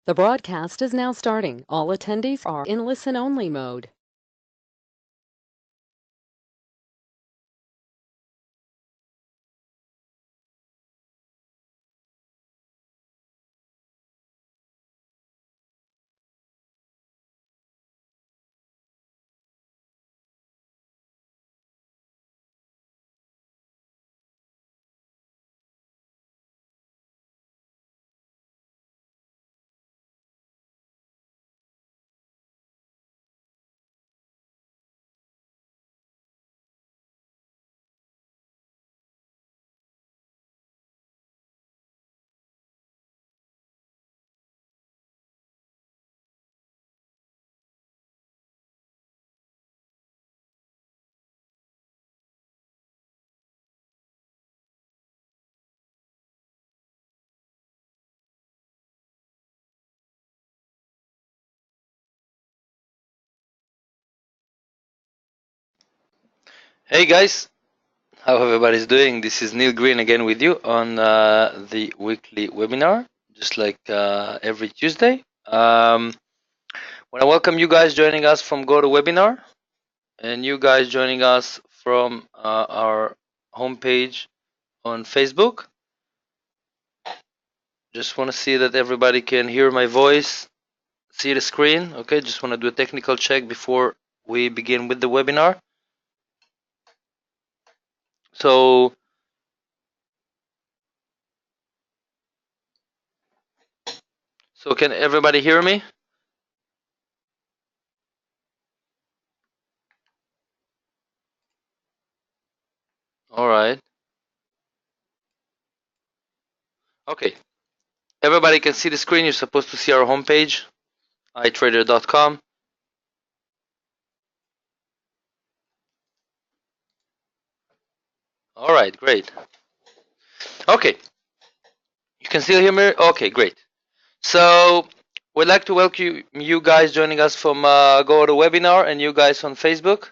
The broadcast is now starting. All attendees are in listen-only mode. Hey guys, how everybody's doing? This is Neil Green again with you on the weekly webinar, just like every Tuesday. Want to welcome you guys joining us from GoToWebinar and you guys joining us from our homepage on Facebook. Just want to see that everybody can hear my voice, see the screen. Okay, just want to do a technical check before we begin with the webinar. So can everybody hear me? All right. Okay. Everybody can see the screen. You're supposed to see our homepage, itrader.com. All right, great. Okay, you can still hear me? Okay, great. So we'd like to welcome you guys joining us from GoToWebinar and you guys on Facebook.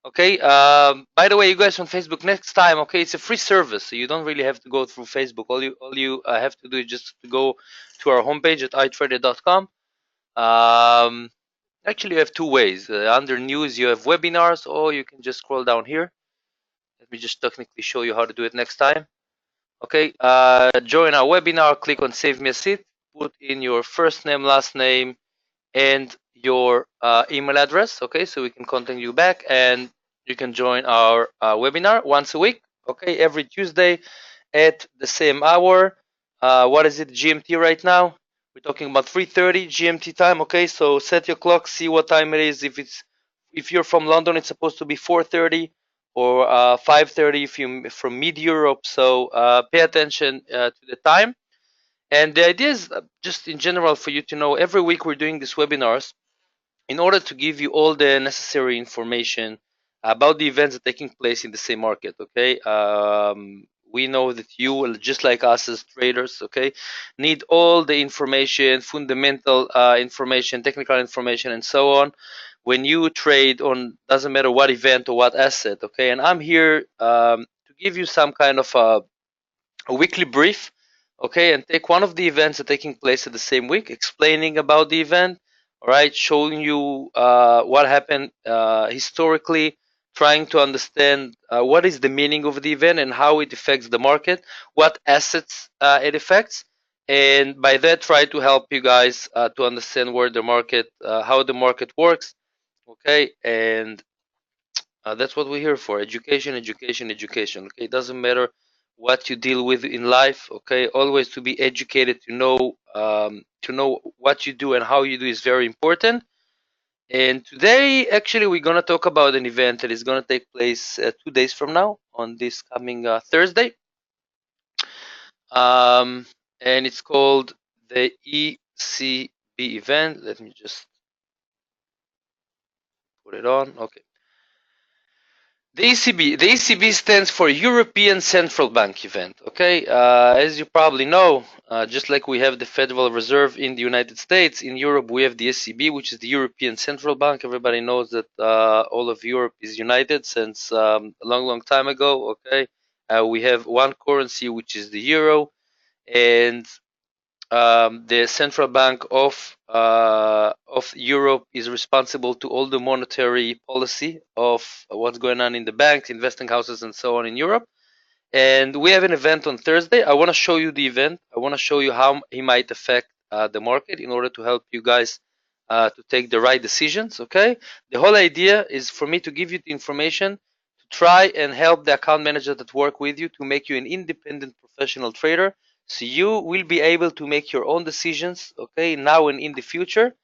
Okay, by the way, you guys on Facebook, next time, okay, it's a free service, so you don't really have to go through Facebook. All you have to do is just to go to our homepage at itrader.com. Actually, you have two ways. Under news, you have webinars, or you can just scroll down here. Let me just technically show you how to do it next time. Okay, join our webinar, click on Save Me a Seat, put in your first name, last name, and your email address, okay, so we can contact you back and you can join our webinar once a week, okay, every Tuesday at the same hour. What is it, GMT right now? We're talking about 3:30 GMT time, okay, so set your clock, see what time it is. If you're from London, it's supposed to be 4:30 or 5:30 if you're from mid Europe, so pay attention to the time. And the idea is just in general for you to know every week we're doing these webinars in order to give you all the necessary information about the events that are taking place in the same market. Okay, we know that you, just like us as traders, okay, need all the information, fundamental information, technical information, and so on when you trade on, doesn't matter what event or what asset. Okay, and I'm here to give you some kind of a weekly brief, okay, and take one of the events that are taking place at the same week, explaining about the event, all right, showing you what happened historically, trying to understand what is the meaning of the event and how it affects the market, what assets it affects, and by that try to help you guys to understand where the market, how the market works, okay, and that's what we're here for. Education, education, education. Okay, it doesn't matter what you deal with in life. Okay, always to be educated, to know what you do and how you do is very important. And today, actually, we're gonna talk about an event that is gonna take place 2 days from now, on this coming Thursday, um, and it's called the ECB event. Let me just put it on. Okay. The ECB stands for European Central Bank event. Okay, as you probably know, just like we have the Federal Reserve in the United States, in Europe we have the ECB, which is the European Central Bank. Everybody knows that all of Europe is united since a long, long time ago. Okay, we have one currency, which is the euro, and the central bank of Europe is responsible to all the monetary policy of what's going on in the banks, investing houses, and so on in Europe. And we have an event on Thursday. I want to show you the event. I want to show you how he might affect the market in order to help you guys to take the right decisions. Okay. The whole idea is for me to give you the information to try and help the account manager that work with you to make you an independent professional trader. So you will be able to make your own decisions. Okay. Now and in the future.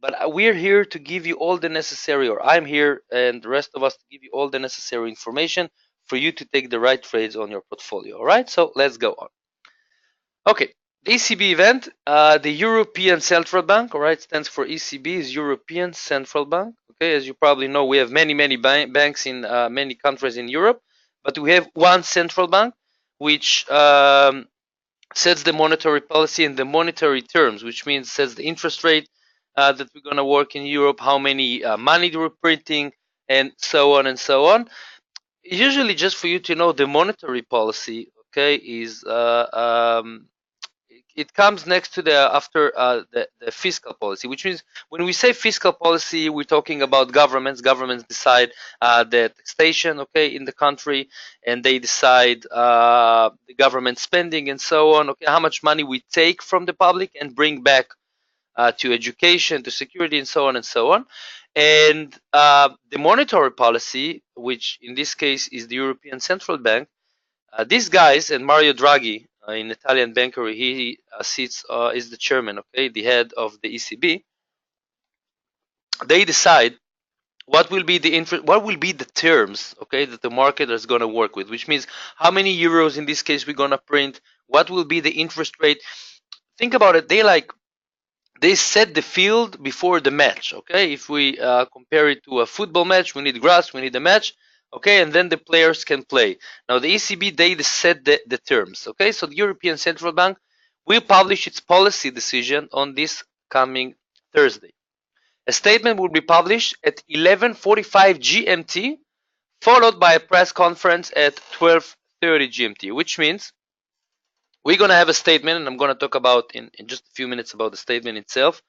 But we're here to give you all the necessary, or I'm here and the rest of us to give you all the necessary information for you to take the right trades on your portfolio. All right, so let's go on. Okay, the ECB event, the European Central Bank, all right, stands for ECB, is European Central Bank. Okay, as you probably know, we have many banks in many countries in Europe, but we have one central bank which sets the monetary policy and the monetary terms, which means sets the interest rate that we're going to work in Europe, how many money we're printing, and so on and so on. Usually, just for you to know, the monetary policy, okay, is it comes next to the after the fiscal policy, which means when we say fiscal policy, we're talking about governments. Governments decide the taxation, okay, in the country, and they decide the government spending and so on. Okay, how much money we take from the public and bring back to education, to security, and so on and so on. And the monetary policy, which in this case is the European Central Bank, these guys, and Mario Draghi, an Italian banker, he sits is the chairman, okay, the head of the ECB. They decide what will be the what will be the terms, okay, that the market is going to work with, which means how many euros in this case we're going to print, what will be the interest rate. Think about it. They set the field before the match, okay? If we compare it to a football match, we need grass, we need a match, okay? And then the players can play. Now, the ECB, they set the terms, okay? So the European Central Bank will publish its policy decision on this coming Thursday. A statement will be published at 11:45 GMT, followed by a press conference at 12:30 GMT, which means we're going to have a statement, and I'm going to talk about in just a few minutes about the statement itself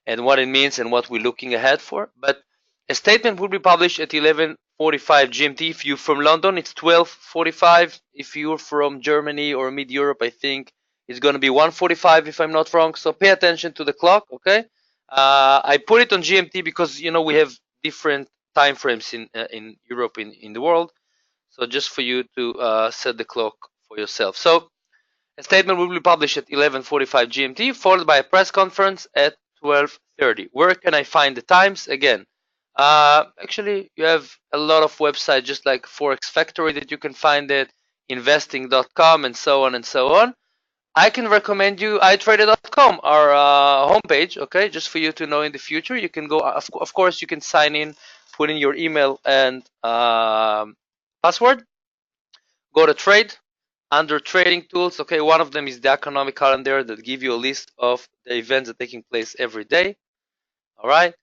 and what it means and what we're looking ahead for. But a statement will be published at 11:45 GMT. If you're from London, it's 12:45. If you're from Germany or mid-Europe, I think it's going to be 1:45 if I'm not wrong. So pay attention to the clock, okay? I put it on GMT because, you know, we have different time frames in Europe, in the world. So just for you to set the clock for yourself. So a statement will be published at 11:45 GMT, followed by a press conference at 12:30. Where can I find the times? Again, actually, you have a lot of websites just like Forex Factory that you can find it, investing.com, and so on and so on. I can recommend you itrader.com, our homepage, okay, just for you to know in the future. You can go, of course, you can sign in, put in your email and password, go to trade. Under trading tools, okay, one of them is the economic calendar that give you a list of the events that are taking place every day. All right.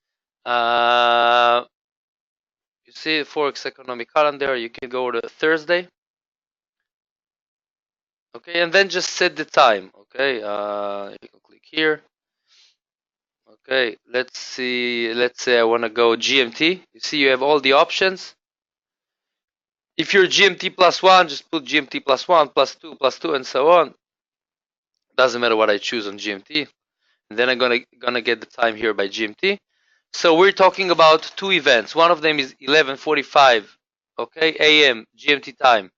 You see the Forex economic calendar. You can go to Thursday. Okay, and then just set the time. Okay, you can click here. Okay, let's see. Let's say I want to go GMT. You see, you have all the options. If you're GMT +1, just put GMT +1, +2, and so on. Doesn't matter what I choose on GMT. And then I'm gonna get the time here by GMT. So we're talking about two events. One of them is 11:45, okay, AM GMT time.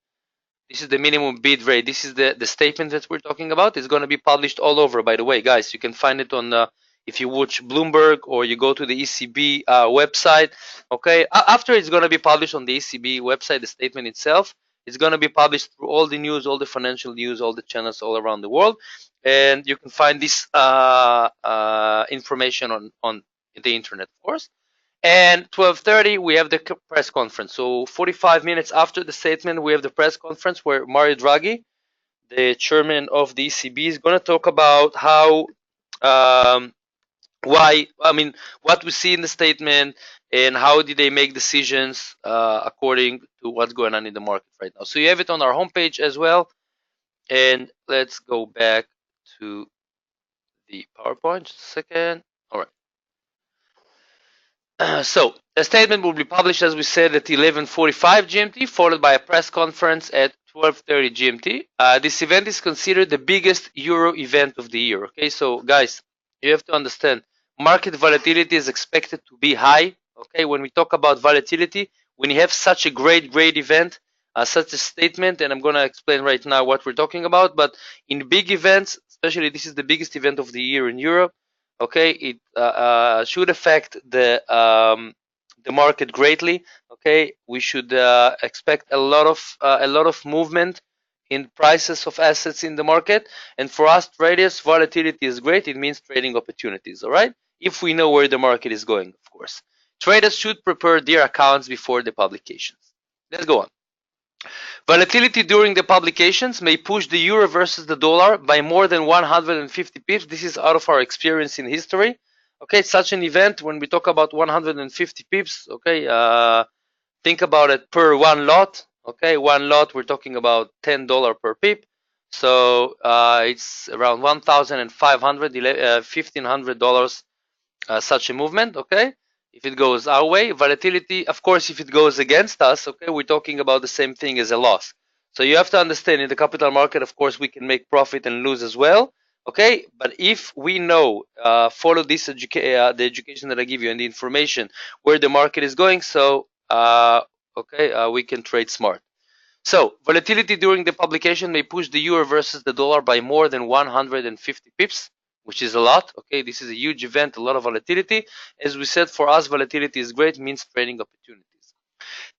This is the minimum bid rate. This is the statement that we're talking about. It's going to be published all over, by the way, guys. You can find it on if you watch Bloomberg or you go to the ECB website. Okay, after it's going to be published on the ECB website, the statement itself, it's going to be published through all the news, all the financial news, all the channels all around the world, and you can find this information on the internet, of course. And 12:30 we have the press conference. So 45 minutes after the statement, we have the press conference where Mario Draghi, the chairman of the ECB, is going to talk about how what we see in the statement and how did they make decisions according to what's going on in the market right now. So you have it on our homepage as well. And let's go back to the PowerPoint. Just a second. All right. So a statement will be published, as we said, at 11:45 GMT, followed by a press conference at 12:30 GMT. This event is considered the biggest Euro event of the year. Okay, so guys, you have to understand, market volatility is expected to be high. Okay, when we talk about volatility, when you have such a great event, such a statement, and I'm gonna explain right now what we're talking about. But in big events, especially this is the biggest event of the year in Europe. Okay, it should affect the market greatly. Okay, we should expect a lot of movement in prices of assets in the market, and for us traders, volatility is great. It means trading opportunities. All right, if we know where the market is going, of course, traders should prepare their accounts before the publications. Let's go on. Volatility during the publications may push the euro versus the dollar by more than 150 pips. This is out of our experience in history. Okay, such an event, when we talk about 150 pips, okay, think about it per one lot. Okay, one lot, we're talking about $10 per pip. So it's around $1,500, $1,500 such a movement. Okay, if it goes our way. Volatility, of course, if it goes against us, okay, we're talking about the same thing as a loss. So you have to understand, in the capital market, of course, we can make profit and lose as well. Okay, but if we know, follow this the education that I give you and the information where the market is going, so we can trade smart. So volatility during the publication may push the euro versus the dollar by more than 150 pips, which is a lot. Okay, this is a huge event, a lot of volatility. As we said, for us, volatility is great, means trading opportunities.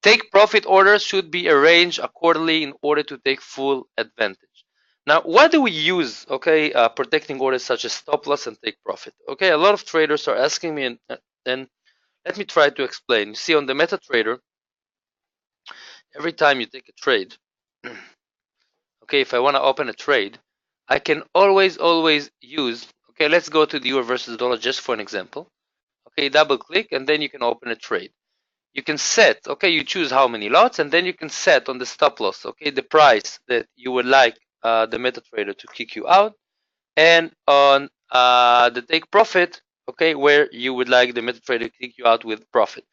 Take profit orders should be arranged accordingly in order to take full advantage. Now, what do we use, okay, protecting orders such as stop loss and take profit? Okay, a lot of traders are asking me, and let me try to explain. You see, on the MetaTrader, every time you take a trade, okay, if I want to open a trade, I can always use, okay, let's go to the euro versus dollar just for an example. Okay, double click, and then you can open a trade. You can set, okay, you choose how many lots, and then you can set on the stop loss, okay, the price that you would like the MetaTrader to kick you out, and on the take profit, okay, where you would like the MetaTrader to kick you out with profit.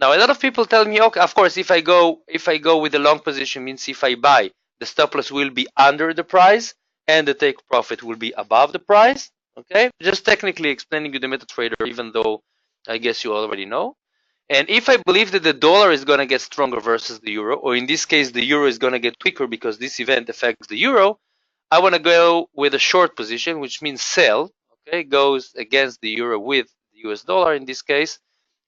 Now, a lot of people tell me, okay, of course, if I go with a long position, means if I buy, the stop loss will be under the price, and the take profit will be above the price. Okay, just technically explaining you the MetaTrader, even though I guess you already know. And if I believe that the dollar is going to get stronger versus the euro, or in this case, the euro is going to get weaker because this event affects the euro, I want to go with a short position, which means sell, okay, goes against the euro with the US dollar in this case.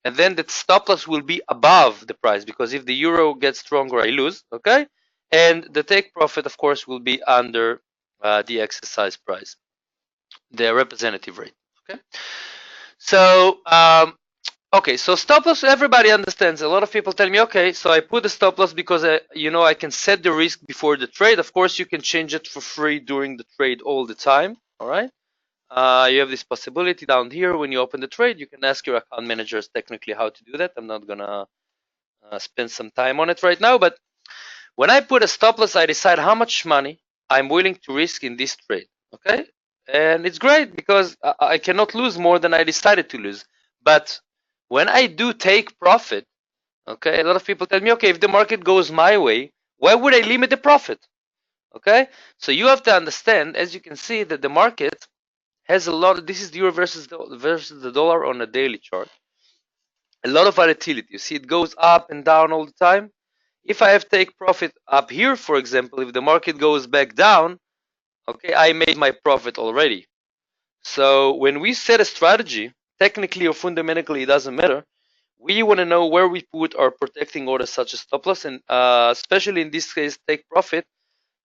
And then the stop loss will be above the price, because if the euro gets stronger, I lose, okay? And the take profit, of course, will be under the exercise price, the representative rate, okay? So, okay, so stop loss, everybody understands. A lot of people tell me, okay, so I put the stop loss because I can set the risk before the trade. Of course, you can change it for free during the trade all the time, all right? You have this possibility down here. When you open the trade, you can ask your account managers technically how to do that. I'm not gonna spend some time on it right now, but when I put a stop loss, I decide how much money I'm willing to risk in this trade, okay? And it's great because I cannot lose more than I decided to lose. But when I do take profit, okay, a lot of people tell me, okay, if the market goes my way, why would I limit the profit? Okay, so you have to understand, as you can see, that the market has a lot of, this is the euro versus the dollar on a daily chart. A lot of volatility. You see, it goes up and down all the time. If I have take profit up here, for example, if the market goes back down, okay, I made my profit already. So when we set a strategy, technically or fundamentally, it doesn't matter. We want to know where we put our protecting orders, such as stop loss, and especially in this case, take profit.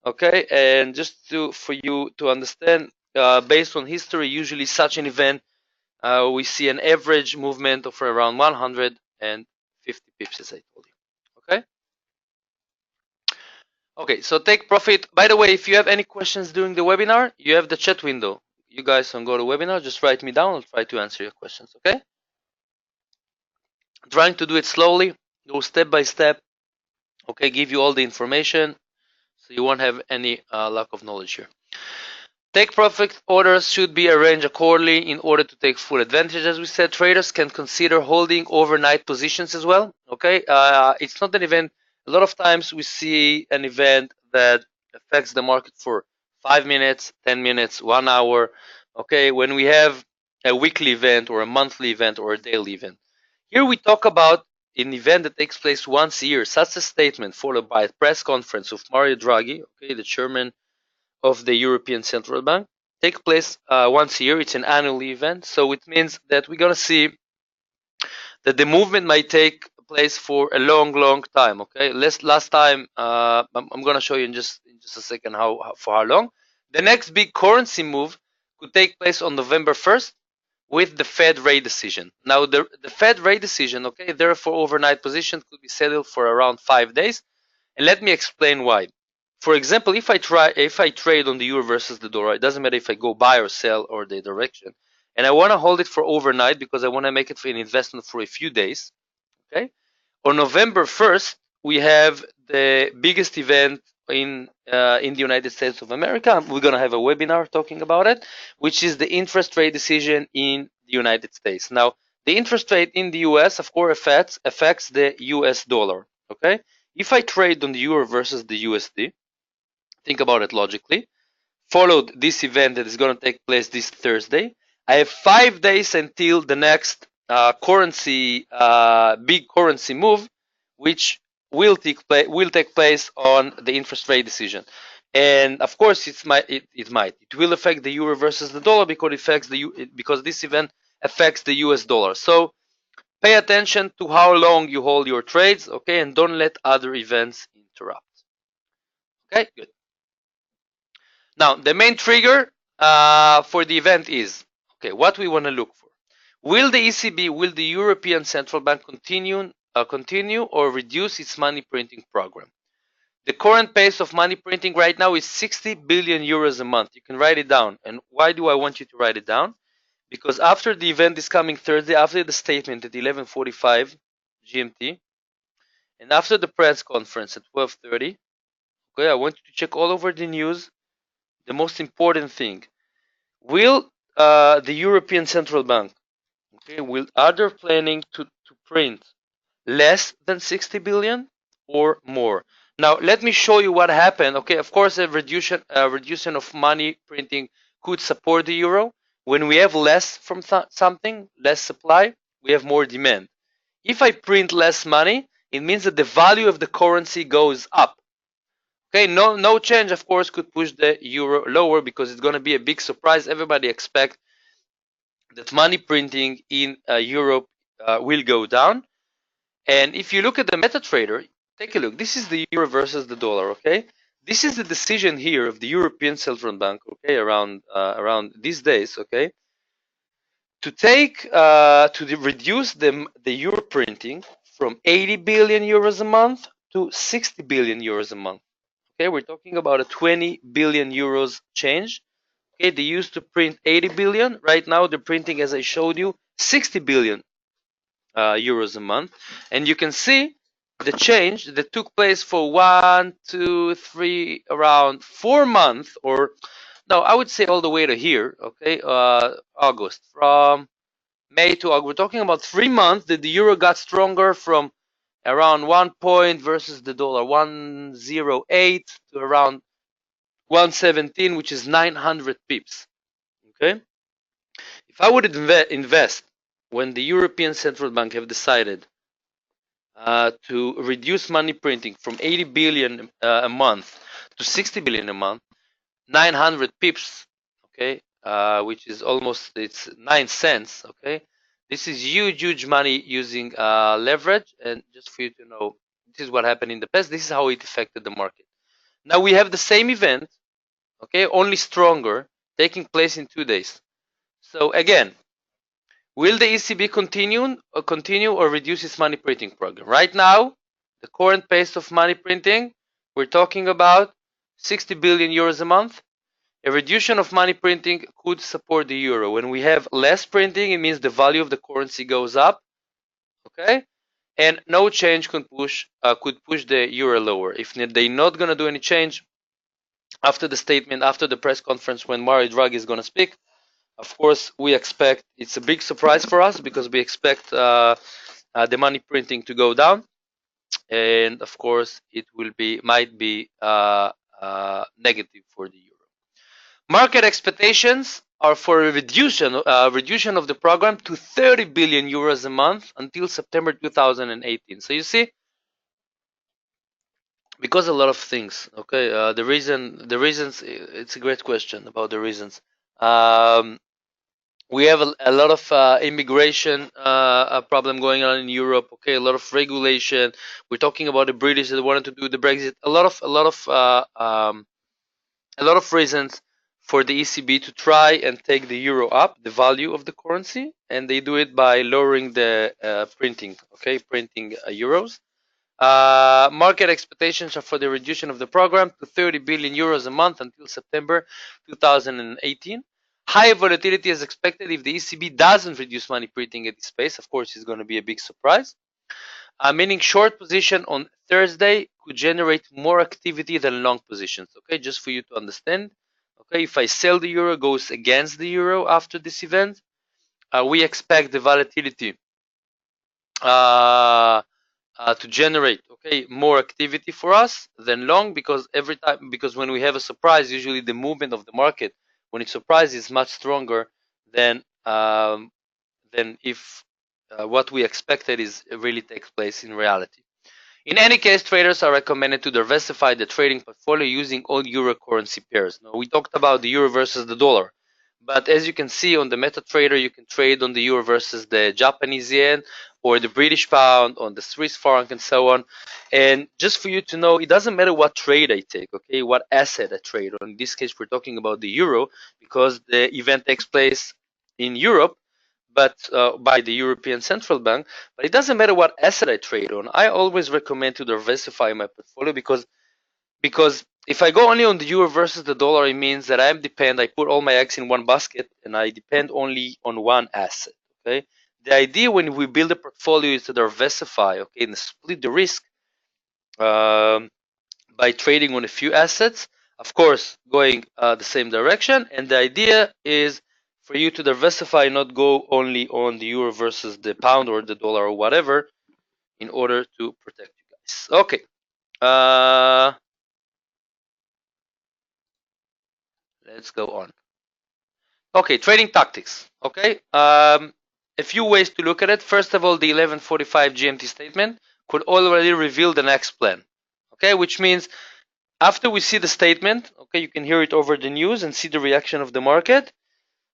Okay, and just for you to understand, based on history, usually such an event, we see an average movement of around 150 pips, as I told you. Okay. Okay, so take profit. By the way, if you have any questions during the webinar, you have the chat window. You guys can go to webinar, just write me down. I'll try to answer your questions. Okay. Trying to do it slowly, go step by step. Okay, give you all the information, so you won't have any lack of knowledge here. Take profit orders should be arranged accordingly in order to take full advantage. As we said, traders can consider holding overnight positions as well. Okay, it's not an event. A lot of times we see an event that affects the market for 5 minutes, 10 minutes, 1 hour. Okay, when we have a weekly event or a monthly event or a daily event. Here we talk about an event that takes place once a year, such a statement followed by a press conference of Mario Draghi, okay, the chairman of the European Central Bank, take place once a year. It's an annual event, so it means that we're gonna see that the movement might take place for a long time. Okay, last time I'm gonna show you in just a second for how long. The next big currency move could take place on November 1st with the Fed rate decision. Now the Fed rate decision, okay, therefore overnight position could be settled for around 5 days. And let me explain why. For example, if I trade on the euro versus the dollar, it doesn't matter if I go buy or sell or the direction, and I want to hold it for overnight because I want to make it for an investment for a few days. Okay, on November 1st, we have the biggest event in the United States of America. We're gonna have a webinar talking about it, which is the interest rate decision in the United States. Now, the interest rate in the US, of course, affects the US dollar. Okay, if I trade on the euro versus the USD, think about it logically. Followed this event that is going to take place this Thursday. I have 5 days until the next big currency move, which will take place on the interest rate decision. And of course, it will affect the euro versus the dollar because this event affects the US dollar. So pay attention to how long you hold your trades, okay, and don't let other events interrupt. Okay, good. Now, the main trigger for the event is, okay, what we want to look for. Will the ECB, will the European Central Bank continue or reduce its money printing program? The current pace of money printing right now is 60 billion euros a month. You can write it down. And why do I want you to write it down? Because after the event this coming Thursday, after the statement at 11:45 GMT, and after the press conference at 12:30, okay, I want you to check all over the news. The most important thing, will the European Central Bank, okay, are they planning to print less than 60 billion or more? Now, let me show you what happened. Okay, of course, a reduction of money printing could support the euro. When we have less from something, less supply, we have more demand. If I print less money, it means that the value of the currency goes up. Okay, no change, of course, could push the euro lower because it's going to be a big surprise. Everybody expects that money printing in Europe will go down. And if you look at the MetaTrader, take a look. This is the euro versus the dollar. Okay, this is the decision here of the European Central Bank. Okay, around these days. Okay, to reduce the euro printing from 80 billion euros a month to 60 billion euros a month. Okay, we're talking about a 20 billion euros change. Okay, they used to print 80 billion. Right now, they're printing, as I showed you, 60 billion euros a month. And you can see the change that took place for 1, 2, 3, around 4 months, or no, I would say all the way to here. Okay, August, from May to August. We're talking about 3 months that the euro got stronger from around 1 point versus the dollar 108 to around 117, which is 900 pips. Okay, if I would invest when the European Central Bank have decided to reduce money printing from 80 billion a month to 60 billion a month, 900 pips, okay, which is almost, it's 9 cents, okay. This is huge money using leverage. And just for you to know, this is what happened in the past. This is how it affected the market. Now we have the same event, okay, only stronger, taking place in 2 days. So again, will the ECB continue or reduce its money printing program? Right now, the current pace of money printing, we're talking about 60 billion euros a month. A reduction of money printing could support the euro. When we have less printing, it means the value of the currency goes up. Okay, and no change could push the euro lower. If they're not gonna do any change, after the statement, after the press conference when Mario Draghi is going to speak. Of course, we expect, it's a big surprise for us because we expect the money printing to go down, and of course it might be negative for the euro. Market expectations are for a reduction of the program to 30 billion euros a month until September 2018. So you see, because a lot of things. Okay, the reasons. It's a great question about the reasons. We have a lot of immigration problem going on in Europe. Okay, a lot of regulation. We're talking about the British that wanted to do the Brexit. A lot of reasons for the ECB to try and take the euro up, the value of the currency, and they do it by lowering the printing. Okay, printing euros. Market expectations are for the reduction of the program to 30 billion euros a month until September 2018. High volatility is expected if the ECB doesn't reduce money printing at this pace. Of course, it's going to be a big surprise. Meaning short position on Thursday could generate more activity than long positions. Okay, just for you to understand. Okay, if I sell the euro, goes against the euro after this event, we expect the volatility to generate more activity for us than long, because when we have a surprise, usually the movement of the market when it's surprise is much stronger than if what we expected is really takes place in reality. In any case, traders are recommended to diversify the trading portfolio using all euro currency pairs. Now, we talked about the euro versus the dollar, but as you can see on the MetaTrader, you can trade on the euro versus the Japanese yen or the British pound, on the Swiss franc, and so on. And just for you to know, it doesn't matter what trade I take, okay, what asset I trade on. In this case, we're talking about the euro because the event takes place in Europe, but by the European Central Bank. But it doesn't matter what asset I trade on. I always recommend to diversify my portfolio because if I go only on the euro versus the dollar, it means that I put all my eggs in one basket and I depend only on one asset. Okay. The idea when we build a portfolio is to diversify, okay, and split the risk by trading on a few assets, of course, going the same direction. And the idea is for you to diversify, not go only on the euro versus the pound or the dollar or whatever, in order to protect you guys. Okay. Let's go on. Okay, trading tactics. Okay, a few ways to look at it. First of all, the 11:45 GMT statement could already reveal the next plan. Okay, which means after we see the statement, okay, you can hear it over the news and see the reaction of the market.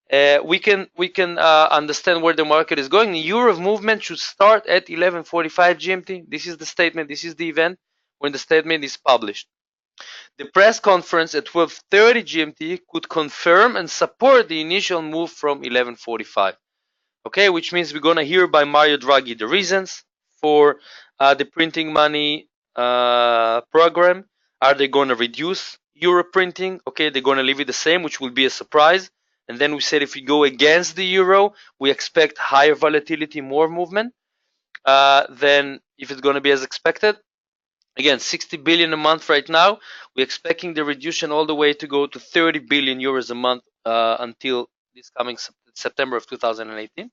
We can understand where the market is going. The euro movement should start at 11:45 GMT. This is the statement. This is the event when the statement is published. The press conference at 12:30 GMT could confirm and support the initial move from 11:45. Okay, which means we're gonna hear by Mario Draghi the reasons for the printing money program. Are they gonna reduce euro printing? Okay, they're gonna leave it the same, which will be a surprise. And then we said if we go against the euro, we expect higher volatility, more movement than if it's gonna be as expected. Again, 60 billion a month right now. We're expecting the reduction all the way to go to 30 billion euros a month until this coming September of 2018.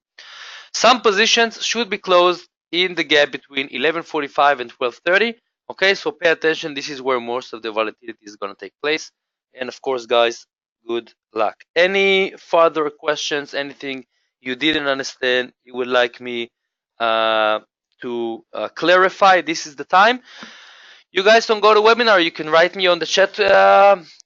Some positions should be closed in the gap between 11:45 and 12:30. Okay, so pay attention. This is where most of the volatility is going to take place. And of course, guys, good luck. Any further questions? Anything you didn't understand? You would like me to clarify? This is the time. You guys don't go to webinar, you can write me on the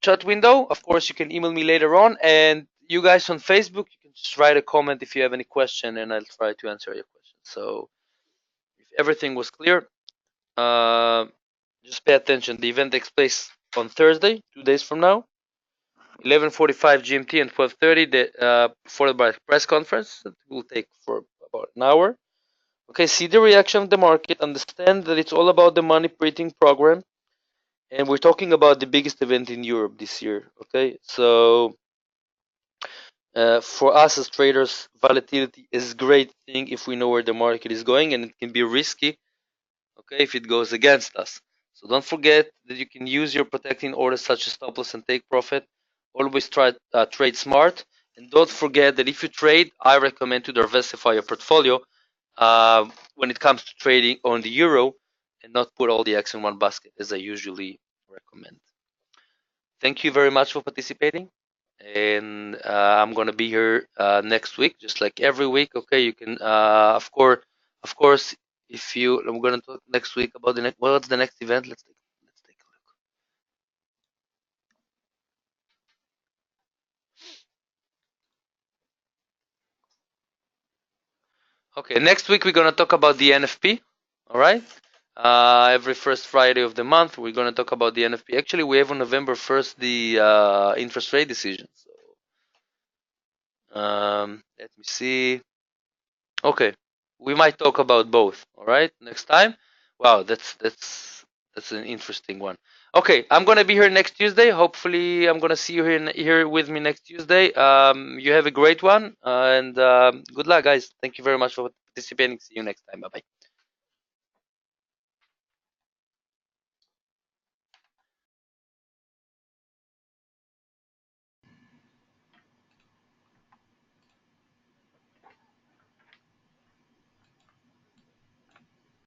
chat window. Of course, you can email me later on. And you guys on Facebook, you can just write a comment if you have any question, and I'll try to answer your question. So if everything was clear, just pay attention. The event takes place on Thursday, 2 days from now, 11:45 GMT and 12:30, followed by a press conference that will take for about an hour. Okay, see the reaction of the market, understand that it's all about the money printing program. And we're talking about the biggest event in Europe this year. Okay, so for us as traders, volatility is a great thing if we know where the market is going, and it can be risky, okay, if it goes against us. So don't forget that you can use your protecting orders such as stop loss and take profit. Always try trade smart, and don't forget that if you trade, I recommend to diversify your portfolio when it comes to trading on the euro, and not put all the eggs in one basket as I usually recommend. Thank you very much for participating, and I'm gonna be here next week, just like every week. Okay, you can of course, if you, I'm gonna talk next week about the next. What's the next event? Let's take a look. Okay, next week we're gonna talk about the NFP. All right. Every first Friday of the month, we're gonna talk about the NFP. Actually, we have on November 1st the interest rate decision. So let me see. Okay, we might talk about both. All right, next time. Wow, that's an interesting one. Okay, I'm gonna be here next Tuesday. Hopefully, I'm gonna see you here with me next Tuesday. You have a great one, and good luck, guys. Thank you very much for participating. See you next time. Bye bye.